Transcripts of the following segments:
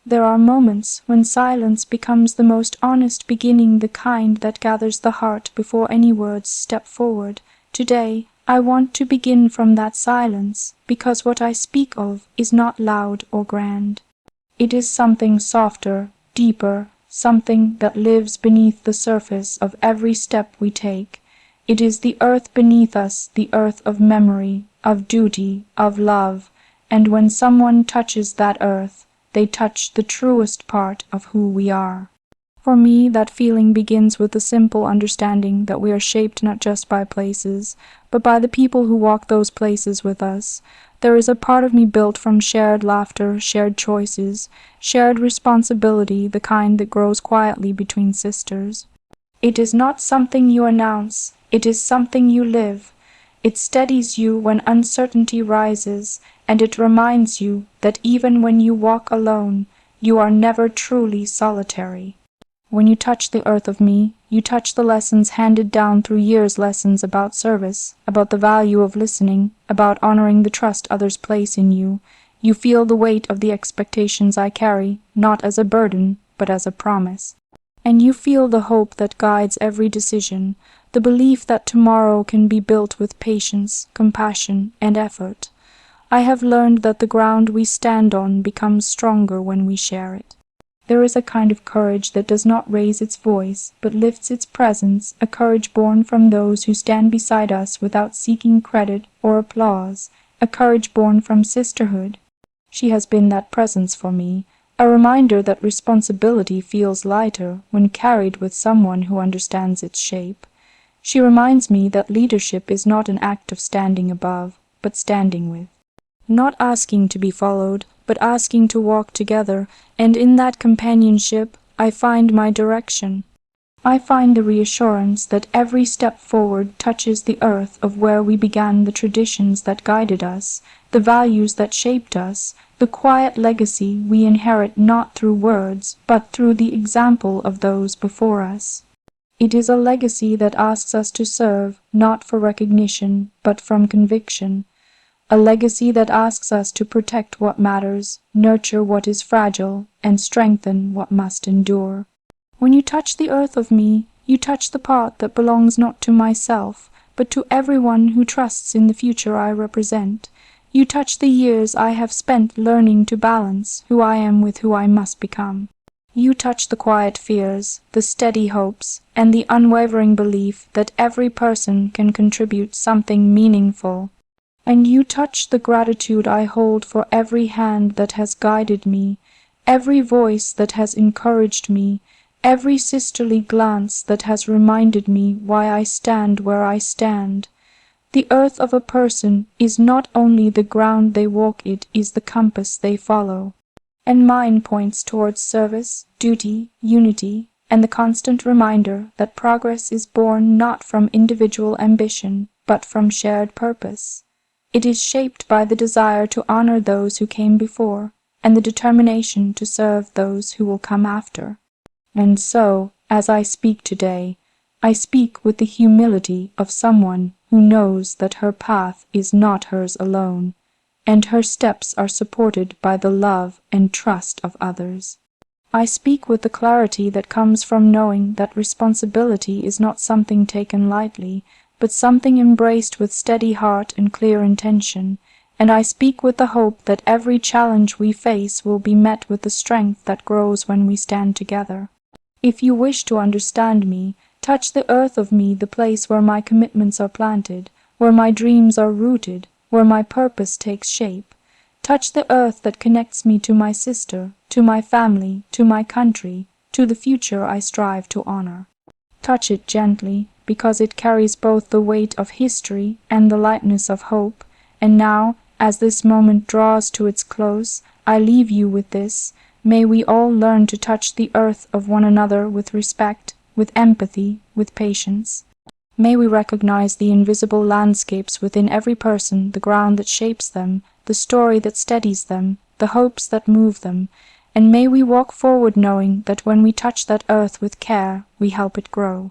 There are moments when silence becomes the most honest beginning, the kind that gathers the heart before any words step forward. Today, I want to begin from that silence, because what I speak of is not loud or grand. It is something softer, deeper, something that lives beneath the surface of every step we take. It is the earth beneath us, the earth of memory, of duty, of love, and when someone touches that earth, they touch the truest part of who we are. For me, that feeling begins with the simple understanding that we are shaped not just by places, but by the people who walk those places with us. There is a part of me built from shared laughter, shared choices, shared responsibility, the kind that grows quietly between sisters. It is not something you announce, it is something you live. It steadies you when uncertainty rises, and it reminds you that even when you walk alone, you are never truly solitary. When you touch the earth of me, you touch the lessons handed down through years, lessons about service, about the value of listening, about honoring the trust others place in you. You feel the weight of the expectations I carry, not as a burden, but as a promise. And you feel the hope that guides every decision, the belief that tomorrow can be built with patience, compassion, and effort. I have learned that the ground we stand on becomes stronger when we share it. There is a kind of courage that does not raise its voice, but lifts its presence, a courage born from those who stand beside us without seeking credit or applause, a courage born from sisterhood. She has been that presence for me, a reminder that responsibility feels lighter when carried with someone who understands its shape. She reminds me that leadership is not an act of standing above, but standing with. Not asking to be followed, but asking to walk together, and in that companionship I find my direction. I find the reassurance that every step forward touches the earth of where we began, the traditions that guided us, the values that shaped us, the quiet legacy we inherit not through words, but through the example of those before us. It is a legacy that asks us to serve, not for recognition, but from conviction. A legacy that asks us to protect what matters, nurture what is fragile, and strengthen what must endure. When you touch the earth of me, you touch the part that belongs not to myself, but to everyone who trusts in the future I represent. You touch the years I have spent learning to balance who I am with who I must become. You touch the quiet fears, the steady hopes, and the unwavering belief that every person can contribute something meaningful. And you touch the gratitude I hold for every hand that has guided me, every voice that has encouraged me, every sisterly glance that has reminded me why I stand where I stand. The earth of a person is not only the ground they walk, it is the compass they follow. And mine points towards service, duty, unity, and the constant reminder that progress is born not from individual ambition, but from shared purpose. It is shaped by the desire to honor those who came before, and the determination to serve those who will come after. And so, as I speak today, I speak with the humility of someone who knows that her path is not hers alone, and her steps are supported by the love and trust of others. I speak with the clarity that comes from knowing that responsibility is not something taken lightly, but something embraced with steady heart and clear intention, and I speak with the hope that every challenge we face will be met with the strength that grows when we stand together. If you wish to understand me, touch the earth of me, the place where my commitments are planted, where my dreams are rooted, where my purpose takes shape. Touch the earth that connects me to my sister, to my family, to my country, to the future I strive to honor. Touch it gently, because it carries both the weight of history and the lightness of hope. And now, as this moment draws to its close, I leave you with this: may we all learn to touch the earth of one another with respect, with empathy, with patience. May we recognize the invisible landscapes within every person, the ground that shapes them, the story that steadies them, the hopes that move them, and may we walk forward knowing that when we touch that earth with care, we help it grow.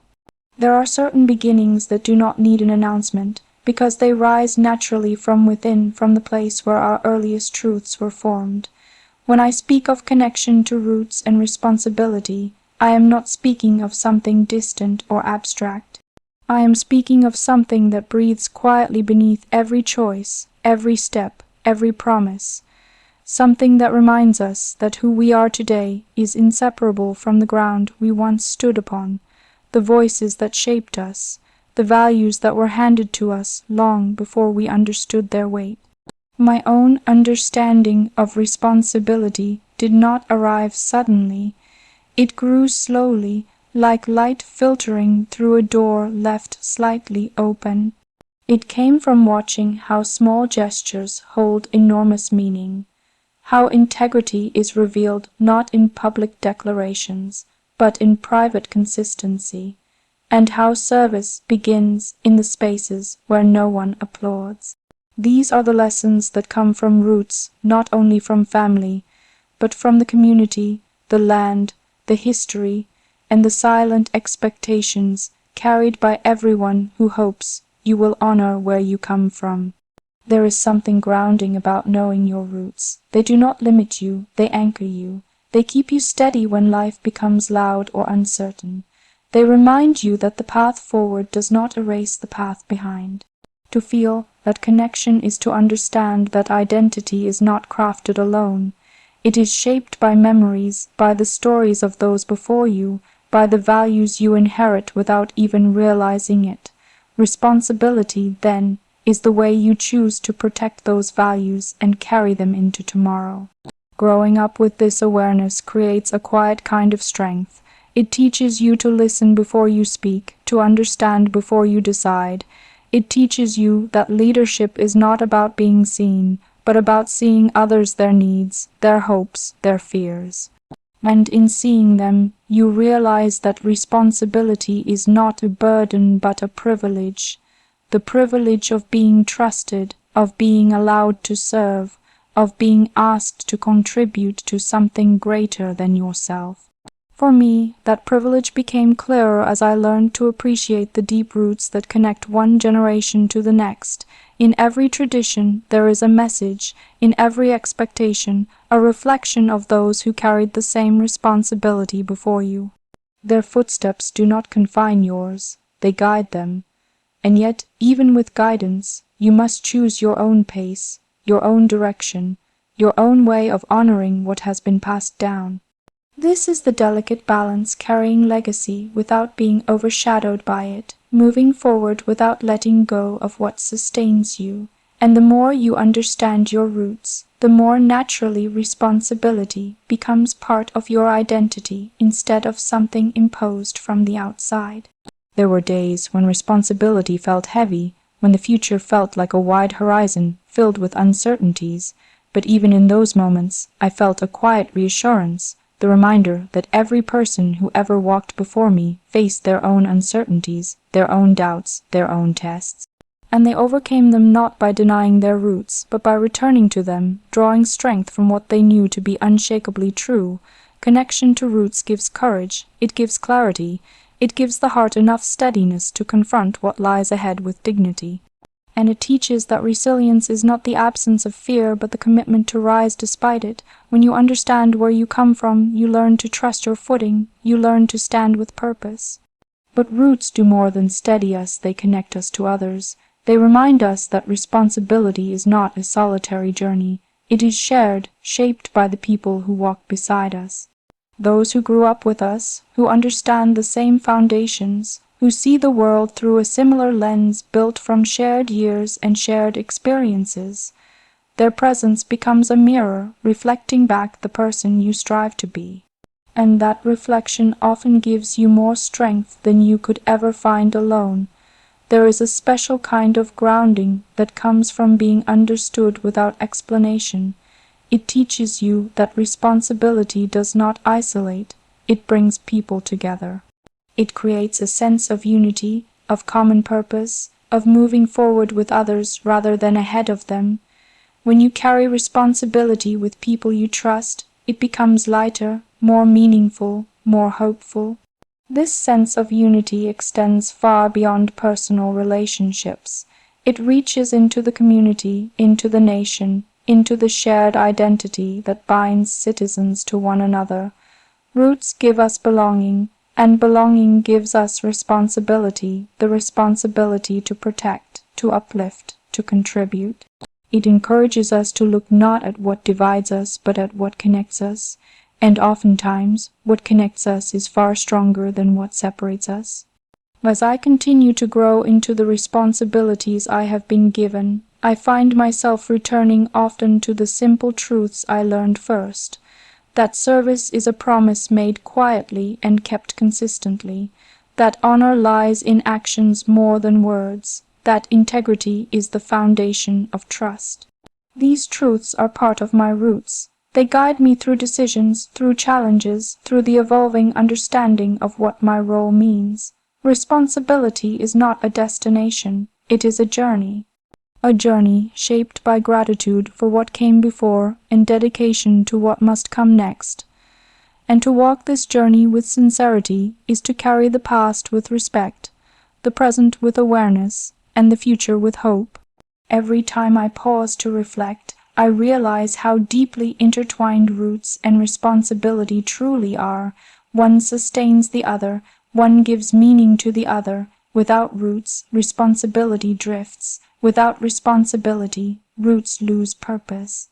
There are certain beginnings that do not need an announcement, because they rise naturally from within, from the place where our earliest truths were formed. When I speak of connection to roots and responsibility, I am not speaking of something distant or abstract. I am speaking of something that breathes quietly beneath every choice, every step, every promise. Something that reminds us that who we are today is inseparable from the ground we once stood upon, the voices that shaped us, the values that were handed to us long before we understood their weight. My own understanding of responsibility did not arrive suddenly. It grew slowly, like light filtering through a door left slightly open. It came from watching how small gestures hold enormous meaning, how integrity is revealed not in public declarations, but in private consistency, and how service begins in the spaces where no one applauds. These are the lessons that come from roots, not only from family, but from the community, the land, the history, and the silent expectations carried by everyone who hopes you will honor where you come from. There is something grounding about knowing your roots. They do not limit you, they anchor you. They keep you steady when life becomes loud or uncertain. They remind you that the path forward does not erase the path behind. To feel that connection is to understand that identity is not crafted alone. It is shaped by memories, by the stories of those before you, by the values you inherit without even realizing it. Responsibility, then, is the way you choose to protect those values and carry them into tomorrow. Growing up with this awareness creates a quiet kind of strength. It teaches you to listen before you speak, to understand before you decide. It teaches you that leadership is not about being seen, but about seeing others their needs, their hopes, their fears. And in seeing them, you realize that responsibility is not a burden but a privilege. The privilege of being trusted, of being allowed to serve, of being asked to contribute to something greater than yourself. For me, that privilege became clearer as I learned to appreciate the deep roots that connect one generation to the next. In every tradition there is a message, in every expectation, a reflection of those who carried the same responsibility before you. Their footsteps do not confine yours, they guide them. And yet, even with guidance, you must choose your own pace, your own direction, your own way of honoring what has been passed down. This is the delicate balance, carrying legacy without being overshadowed by it, moving forward without letting go of what sustains you. And the more you understand your roots, the more naturally responsibility becomes part of your identity instead of something imposed from the outside. There were days when responsibility felt heavy, when the future felt like a wide horizon filled with uncertainties, but even in those moments I felt a quiet reassurance, the reminder that every person who ever walked before me faced their own uncertainties, their own doubts, their own tests. And they overcame them not by denying their roots, but by returning to them, drawing strength from what they knew to be unshakably true. Connection to roots gives courage, it gives clarity, it gives the heart enough steadiness to confront what lies ahead with dignity. And it teaches that resilience is not the absence of fear, but the commitment to rise despite it. When you understand where you come from, you learn to trust your footing, you learn to stand with purpose. But roots do more than steady us, they connect us to others. They remind us that responsibility is not a solitary journey. It is shared, shaped by the people who walk beside us. Those who grew up with us, who understand the same foundations, who see the world through a similar lens built from shared years and shared experiences. Their presence becomes a mirror, reflecting back the person you strive to be. And that reflection often gives you more strength than you could ever find alone. There is a special kind of grounding that comes from being understood without explanation. It teaches you that responsibility does not isolate, it brings people together. It creates a sense of unity, of common purpose, of moving forward with others rather than ahead of them. When you carry responsibility with people you trust, it becomes lighter, more meaningful, more hopeful. This sense of unity extends far beyond personal relationships. It reaches into the community, into the nation, into the shared identity that binds citizens to one another. Roots give us belonging, and belonging gives us responsibility, the responsibility to protect, to uplift, to contribute. It encourages us to look not at what divides us, but at what connects us, and oftentimes what connects us is far stronger than what separates us. As I continue to grow into the responsibilities I have been given, I find myself returning often to the simple truths I learned first, that service is a promise made quietly and kept consistently, that honor lies in actions more than words, that integrity is the foundation of trust. These truths are part of my roots. They guide me through decisions, through challenges, through the evolving understanding of what my role means. Responsibility is not a destination, it is a journey shaped by gratitude for what came before and dedication to what must come next. And to walk this journey with sincerity is to carry the past with respect, the present with awareness, and the future with hope. Every time I pause to reflect, I realize how deeply intertwined roots and responsibility truly are. One sustains the other, one gives meaning to the other. Without roots, responsibility drifts. Without responsibility, roots lose purpose.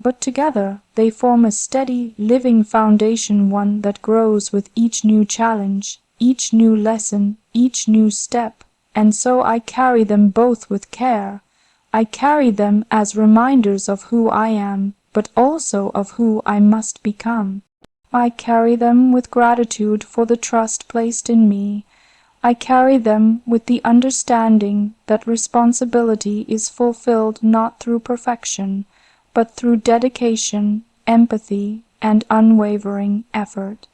But together, they form a steady, living foundation, one that grows with each new challenge, each new lesson, each new step. And so I carry them both with care. I carry them as reminders of who I am, but also of who I must become. I carry them with gratitude for the trust placed in me. I carry them with the understanding that responsibility is fulfilled not through perfection, but through dedication, empathy, and unwavering effort.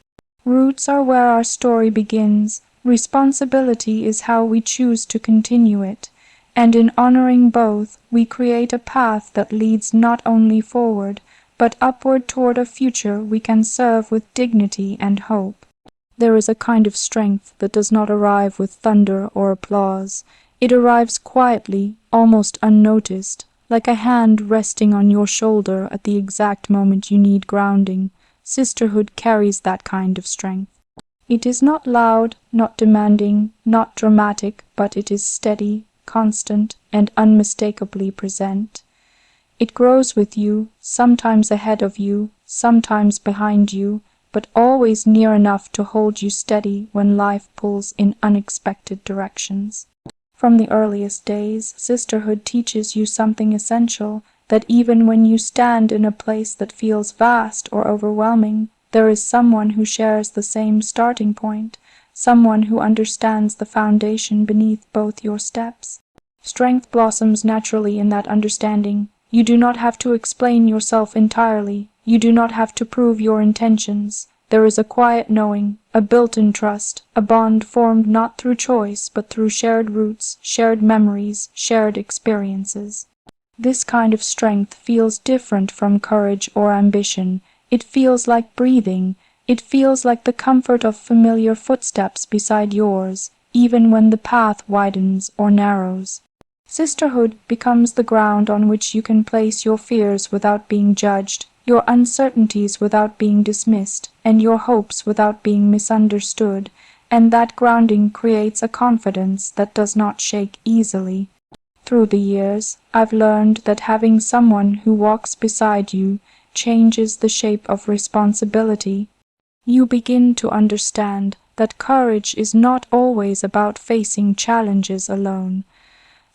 Roots are where our story begins. Responsibility is how we choose to continue it, and in honoring both, we create a path that leads not only forward, but upward toward a future we can serve with dignity and hope. There is a kind of strength that does not arrive with thunder or applause. It arrives quietly, almost unnoticed, like a hand resting on your shoulder at the exact moment you need grounding. Sisterhood carries that kind of strength. It is not loud, not demanding, not dramatic, but it is steady, constant, and unmistakably present. It grows with you, sometimes ahead of you, sometimes behind you, but always near enough to hold you steady when life pulls in unexpected directions. From the earliest days, sisterhood teaches you something essential, that even when you stand in a place that feels vast or overwhelming, there is someone who shares the same starting point, someone who understands the foundation beneath both your steps. Strength blossoms naturally in that understanding. You do not have to explain yourself entirely. You do not have to prove your intentions. There is a quiet knowing, a built-in trust, a bond formed not through choice, but through shared roots, shared memories, shared experiences. This kind of strength feels different from courage or ambition. It feels like breathing. It feels like the comfort of familiar footsteps beside yours, even when the path widens or narrows. Sisterhood becomes the ground on which you can place your fears without being judged, your uncertainties without being dismissed, and your hopes without being misunderstood, and that grounding creates a confidence that does not shake easily. Through the years, I've learned that having someone who walks beside you changes the shape of responsibility. You begin to understand that courage is not always about facing challenges alone.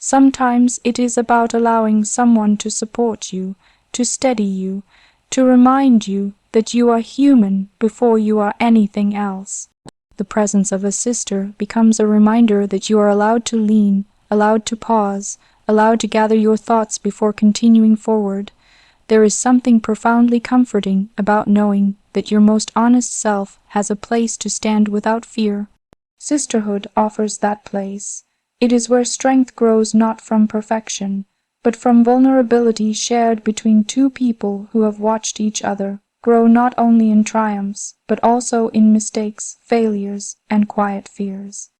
Sometimes it is about allowing someone to support you, to steady you, to remind you that you are human before you are anything else. The presence of a sister becomes a reminder that you are allowed to lean, allowed to pause, allowed to gather your thoughts before continuing forward. There is something profoundly comforting about knowing that your most honest self has a place to stand without fear. Sisterhood offers that place. It is where strength grows not from perfection, but from vulnerability shared between two people who have watched each other grow not only in triumphs, but also in mistakes, failures, and quiet fears.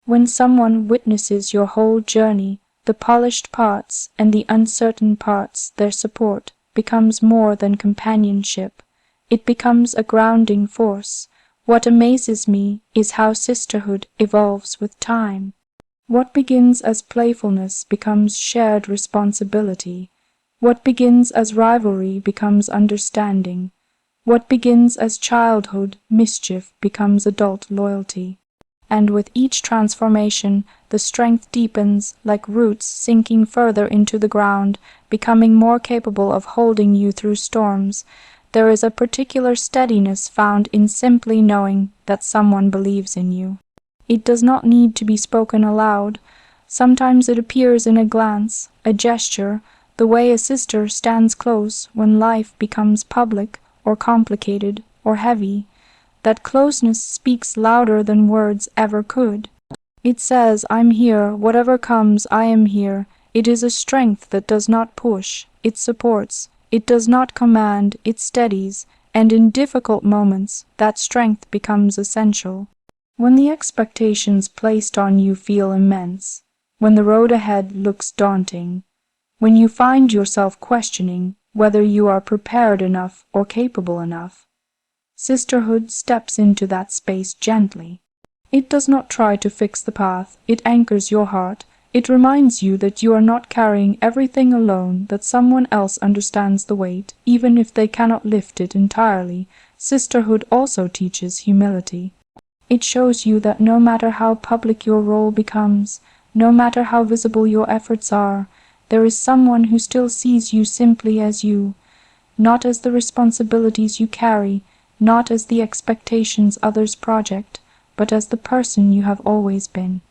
When someone witnesses your whole journey, the polished parts and the uncertain parts, their support, becomes more than companionship. It becomes a grounding force. What amazes me is how sisterhood evolves with time. What begins as playfulness becomes shared responsibility. What begins as rivalry becomes understanding. What begins as childhood mischief becomes adult loyalty. And with each transformation, the strength deepens like roots sinking further into the ground, becoming more capable of holding you through storms. There is a particular steadiness found in simply knowing that someone believes in you. It does not need to be spoken aloud. Sometimes it appears in a glance, a gesture, the way a sister stands close when life becomes public or complicated or heavy. That closeness speaks louder than words ever could. It says, "I'm here, whatever comes, I am here." It is a strength that does not push, it supports. It does not command, it steadies, and in difficult moments, that strength becomes essential. When the expectations placed on you feel immense, when the road ahead looks daunting, when you find yourself questioning whether you are prepared enough or capable enough, sisterhood steps into that space gently. It does not try to fix the path, it anchors your heart. It reminds you that you are not carrying everything alone, that someone else understands the weight, even if they cannot lift it entirely. Sisterhood also teaches humility. It shows you that no matter how public your role becomes, no matter how visible your efforts are, there is someone who still sees you simply as you, not as the responsibilities you carry, not as the expectations others project, but as the person you have always been.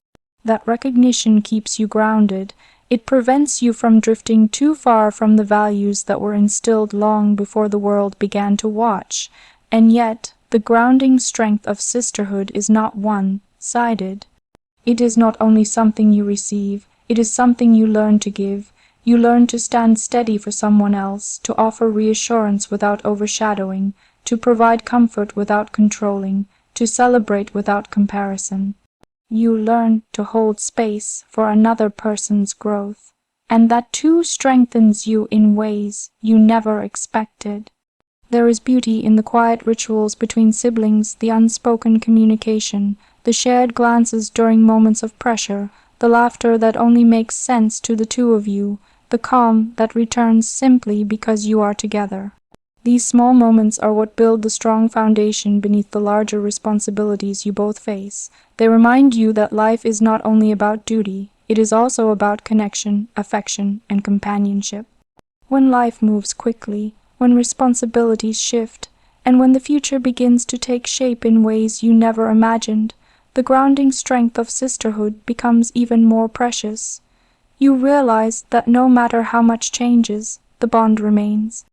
That recognition keeps you grounded. It prevents you from drifting too far from the values that were instilled long before the world began to watch. And yet, the grounding strength of sisterhood is not one-sided. It is not only something you receive, it is something you learn to give. You learn to stand steady for someone else, to offer reassurance without overshadowing, to provide comfort without controlling, to celebrate without comparison. You learn to hold space for another person's growth, and that too strengthens you in ways you never expected. There is beauty in the quiet rituals between siblings, the unspoken communication, the shared glances during moments of pressure, the laughter that only makes sense to the two of you, the calm that returns simply because you are together. These small moments are what build the strong foundation beneath the larger responsibilities you both face. They remind you that life is not only about duty, it is also about connection, affection, and companionship. When life moves quickly, when responsibilities shift, and when the future begins to take shape in ways you never imagined, the grounding strength of sisterhood becomes even more precious. You realize that no matter how much changes, the bond remains.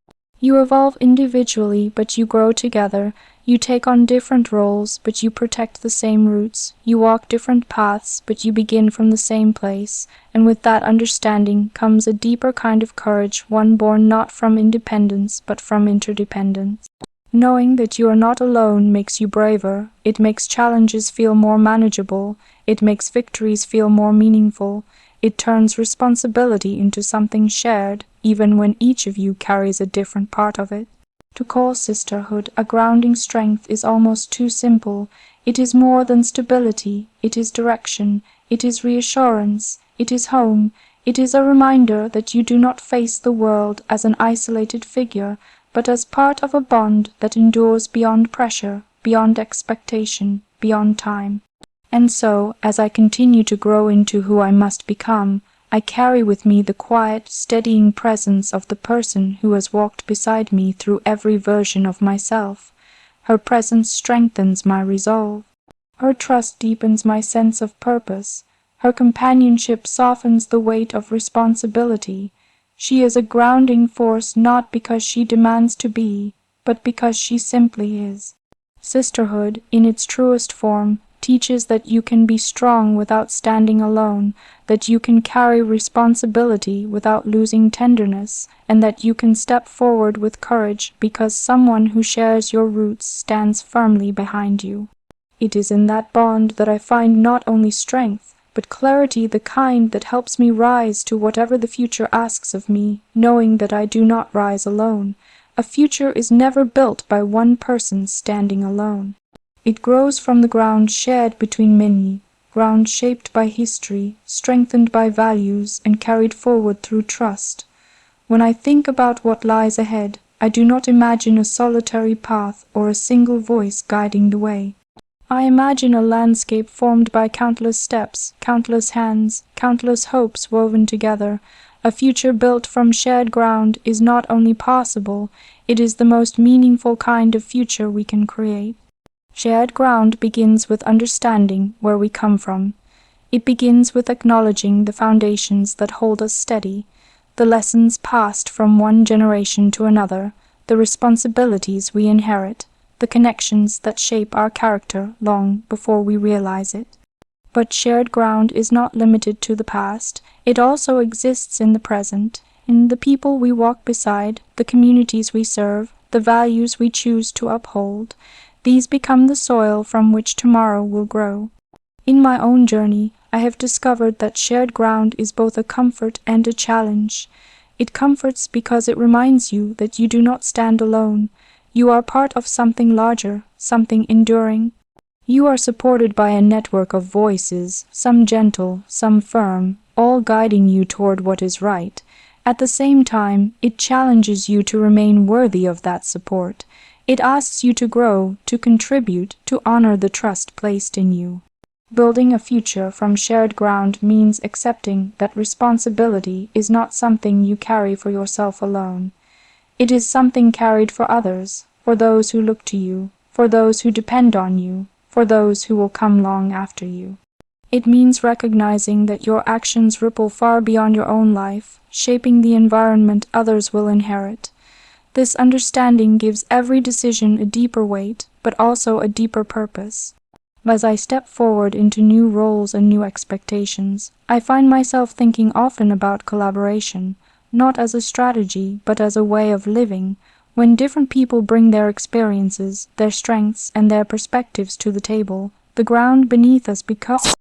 You evolve individually, but you grow together. You take on different roles, but you protect the same roots. You walk different paths, but you begin from the same place. And with that understanding comes a deeper kind of courage, one born not from independence, but from interdependence. Knowing that you are not alone makes you braver. It makes challenges feel more manageable. It makes victories feel more meaningful. It turns responsibility into something shared, even when each of you carries a different part of it. To call sisterhood a grounding strength is almost too simple. It is more than stability, it is direction, it is reassurance, it is home, it is a reminder that you do not face the world as an isolated figure, but as part of a bond that endures beyond pressure, beyond expectation, beyond time. And so, as I continue to grow into who I must become, I carry with me the quiet, steadying presence of the person who has walked beside me through every version of myself. Her presence strengthens my resolve. Her trust deepens my sense of purpose. Her companionship softens the weight of responsibility. She is a grounding force not because she demands to be, but because she simply is. Sisterhood, in its truest form, teaches that you can be strong without standing alone, that you can carry responsibility without losing tenderness, and that you can step forward with courage because someone who shares your roots stands firmly behind you. It is in that bond that I find not only strength, but clarity the kind that helps me rise to whatever the future asks of me, knowing that I do not rise alone. A future is never built by one person standing alone. It grows from the ground shared between many, ground shaped by history, strengthened by values, and carried forward through trust. When I think about what lies ahead, I do not imagine a solitary path or a single voice guiding the way. I imagine a landscape formed by countless steps, countless hands, countless hopes woven together. A future built from shared ground is not only possible, it is the most meaningful kind of future we can create. Shared ground begins with understanding where we come from. It begins with acknowledging the foundations that hold us steady, the lessons passed from one generation to another, the responsibilities we inherit, the connections that shape our character long before we realize it. But shared ground is not limited to the past. It also exists in the present, in the people we walk beside, the communities we serve, the values we choose to uphold. These become the soil from which tomorrow will grow. In my own journey, I have discovered that shared ground is both a comfort and a challenge. It comforts because it reminds you that you do not stand alone. You are part of something larger, something enduring. You are supported by a network of voices, some gentle, some firm, all guiding you toward what is right. At the same time, it challenges you to remain worthy of that support. It asks you to grow, to contribute, to honor the trust placed in you. Building a future from shared ground means accepting that responsibility is not something you carry for yourself alone. It is something carried for others, for those who look to you, for those who depend on you, for those who will come long after you. It means recognizing that your actions ripple far beyond your own life, shaping the environment others will inherit. This understanding gives every decision a deeper weight, but also a deeper purpose. As I step forward into new roles and new expectations, I find myself thinking often about collaboration, not as a strategy, but as a way of living. When different people bring their experiences, their strengths, and their perspectives to the table, the ground beneath us becomes